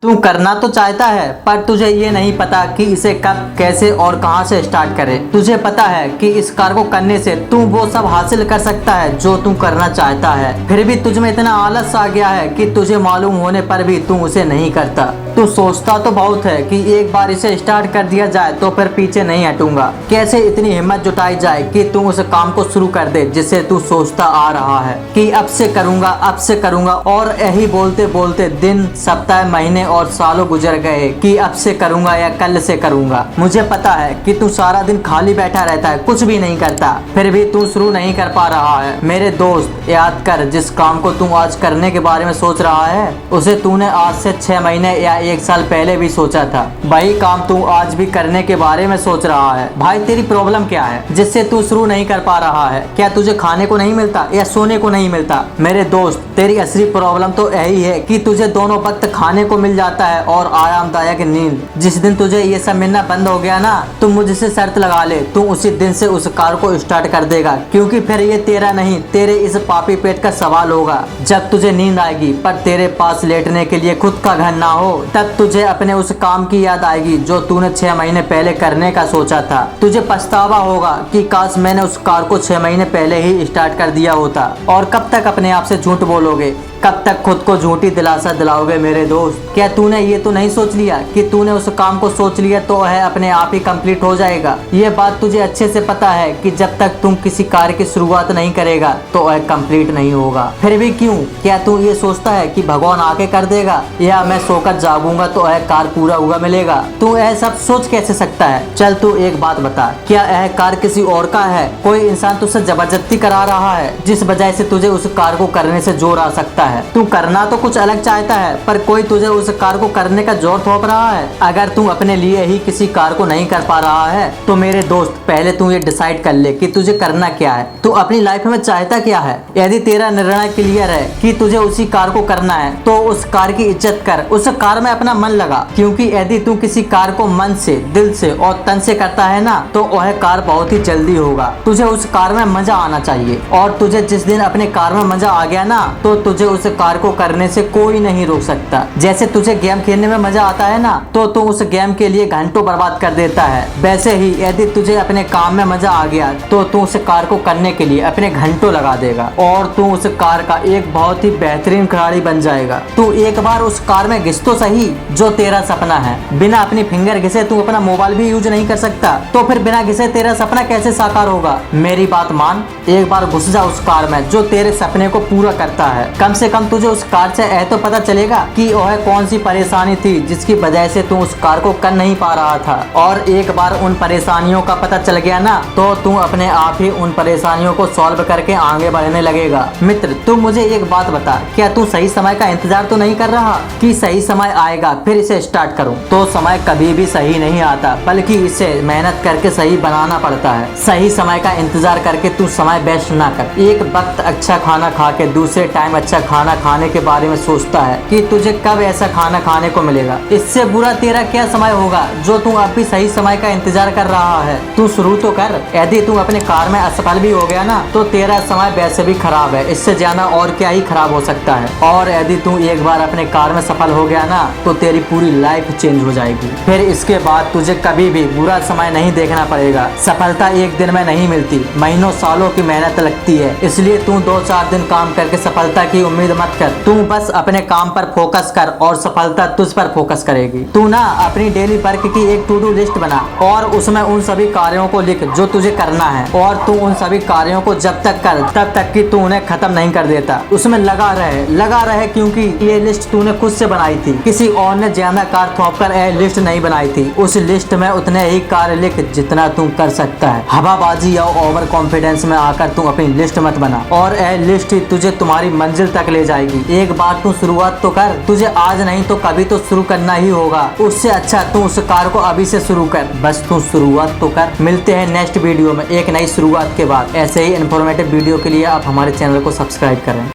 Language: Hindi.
तू करना तो चाहता है पर तुझे ये नहीं पता कि इसे कब कैसे और कहां से स्टार्ट करे। तुझे पता है कि इस कार्य को करने से तू वो सब हासिल कर सकता है जो तू करना चाहता है, फिर भी तुझ में इतना आलस आ गया है कि तुझे मालूम होने पर भी तू उसे नहीं करता। तू सोचता तो बहुत है कि एक बार इसे स्टार्ट कर दिया जाए तो फिर पीछे नहीं हटूंगा। कैसे इतनी हिम्मत जुटाई जाए कि तू उस काम को शुरू कर दे जिसे तू सोचता आ रहा है कि अब से करूंगा, अब से करूंगा, और यही बोलते बोलते दिन, सप्ताह, महीने और सालों गुजर गए कि अब से करूंगा या कल से करूंगा। मुझे पता है कि तू सारा दिन खाली बैठा रहता है, कुछ भी नहीं करता, फिर भी तू शुरू नहीं कर पा रहा है। मेरे दोस्त, याद कर, जिस काम को तू आज करने के बारे में सोच रहा है उसे तूने आज से 6 महीने या 1 साल पहले भी सोचा था। वही काम तू आज भी करने के बारे में सोच रहा है। भाई, तेरी प्रॉब्लम क्या है जिससे तू शुरू नहीं कर पा रहा है? क्या तुझे खाने को नहीं मिलता या सोने को नहीं मिलता? मेरे दोस्त, तेरी असली प्रॉब्लम तो यही है कि तुझे दोनों वक्त खाने को मिल जाता है और आरामदायक नींद। जिस दिन तुझे ये सब मिलना बंद हो गया ना, तुम मुझसे शर्त लगा ले, तू उसी दिन से उस कार को स्टार्ट कर देगा, क्योंकि फिर ये तेरा नहीं, तेरे इस पापी पेट का सवाल होगा। जब तुझे नींद आएगी पर तेरे पास लेटने के लिए खुद का घर ना हो, तब तुझे अपने उस काम की याद आएगी जो तूने 6 महीने पहले करने का सोचा था। तुझे पछतावा होगा कि काश मैंने उस कार को 6 महीने पहले ही स्टार्ट कर दिया होता। और कब तक अपने आप से झूठ बोलोगे? कब तक खुद को झूठी दिलासा दिलाओगे मेरे दोस्त? क्या तूने ये तो नहीं सोच लिया कि तूने उस काम को सोच लिया तो है अपने आप ही कंप्लीट हो जाएगा? ये बात तुझे अच्छे से पता है कि जब तक तुम किसी कार्य की शुरुआत नहीं करेगा तो वह कंप्लीट नहीं होगा। फिर भी क्यों? क्या तू ये सोचता है कि भगवान आके कर देगा या मैं सोकर जागूंगा तो यह कार्य पूरा हुआ मिलेगा? तू यह सब सोच कैसे सकता है? चल तू एक बात बता, क्या यह कार्य किसी और का है? कोई इंसान तुझसे जबरदस्ती करा रहा है जिस वजह से तुझे उस कार्य को करने से जोर आ सकता है? तू करना तो कुछ अलग चाहता है पर कोई तुझे उस कार्य को करने का जोर थोप रहा है। अगर तू अपने लिए ही किसी कार्य को नहीं कर पा रहा है तो मेरे दोस्त, पहले तू ये डिसाइड कर ले कि तुझे करना क्या है, तू अपनी लाइफ में चाहता क्या है। यदि तेरा निर्णय क्लियर है कि तुझे उसी कार्य को करना है तो उस कार्य की इज्जत कर, उस कार्य में अपना मन लगा, क्योंकि यदि तू किसी कार्य को मन से, दिल से और तन से करता है ना तो वह कार्य बहुत ही जल्दी होगा। तुझे उस कार्य में मजा आना चाहिए, और तुझे जिस दिन अपने कार्य में मजा आ गया ना तो तुझे उस कार्य को करने से कोई नहीं रोक सकता। जैसे तुझे गेम खेलने में मजा आता है ना तो तू उस गेम के लिए घंटों बर्बाद कर देता है, वैसे ही यदि तुझे अपने काम में मजा आ गया तो तू उस कार्य को करने के लिए अपने घंटों लगा देगा और तू उस कार्य का एक बहुत ही बेहतरीन खिलाड़ी बन जाएगा। तू एक बार उस कार्य में घिस तो सही जो तेरा सपना है। बिना अपनी फिंगर घिसे तू अपना मोबाइल भी यूज नहीं कर सकता, तो फिर बिना घिसे तेरा सपना कैसे साकार होगा? मेरी बात मान, एक बार घुस जा उस कार्य में जो तेरे सपने को पूरा करता है। कम से कम तुझे उस कार्य से यह तो पता चलेगा कि वह कौन सी परेशानी थी जिसकी वजह से तू उस कार्य को कर नहीं पा रहा था। और एक बार उन परेशानियों का पता चल गया ना तो तू अपने आप ही उन परेशानियों को सॉल्व करके आगे बढ़ने लगेगा। मित्र, तू मुझे एक बात बता, क्या तू सही समय का इंतजार तो नहीं कर रहा कि सही समय आएगा फिर इसे स्टार्ट करूं? तो समय कभी भी सही नहीं आता, बल्कि इसे मेहनत करके सही बनाना पड़ता है। सही समय का इंतजार करके तू समय वेस्ट ना कर। एक वक्त अच्छा खाना खा के दूसरे टाइम अच्छा खाना खाने के बारे में सोचता है कि तुझे कब ऐसा खाना खाने को मिलेगा। इससे बुरा तेरा क्या समय होगा जो तू अब भी सही समय का इंतजार कर रहा है? तू शुरू तो कर। यदि तू अपने कार्य में असफल भी हो गया ना तो तेरा समय वैसे भी खराब है, इससे ज्यादा और क्या ही खराब हो सकता है। और यदि तू एक बार अपने कार्य में सफल हो गया ना तो तेरी पूरी लाइफ चेंज हो जाएगी। फिर इसके बाद तुझे कभी भी बुरा समय नहीं देखना पड़ेगा। सफलता एक दिन में नहीं मिलती, महीनों सालों की मेहनत लगती है। इसलिए तू 2-4 दिन काम करके सफलता की उम्मीद मत कर। तू बस अपने काम पर फोकस कर और सफलता तुझ पर फोकस करेगी। तू ना अपनी डेली वर्क की एक टू डू लिस्ट बना और उसमें उन सभी कार्यों को लिख जो तुझे करना है, और तू उन सभी कार्यों को जब तक कर तब तक कि तू उन्हें खत्म नहीं कर देता। उसमें लगा रहे, क्योंकि ये लिस्ट तूने खुद से बनाई थी, किसी और ने ज्यादा कार्य थोप कर यह लिस्ट नहीं बनाई थी। उस लिस्ट में उतने ही कार्य लिख जितना तू कर सकता है। हवाबाजी या ओवर कॉन्फिडेंस में आकर तू अपनी लिस्ट मत बना, और यह लिस्ट ही तुझे तुम्हारी मंजिल तक ले जाएगी। एक बार तू शुरुआत तो कर, तुझे आज नहीं तो कभी तो शुरू करना ही होगा। उससे अच्छा तू उस कार्य को अभी से शुरू कर, बस तू शुरुआत तो कर। मिलते हैं नेक्स्ट वीडियो में एक नई शुरुआत के बाद। ऐसे ही इन्फॉर्मेटिव वीडियो के लिए आप हमारे चैनल को सब्सक्राइब करें।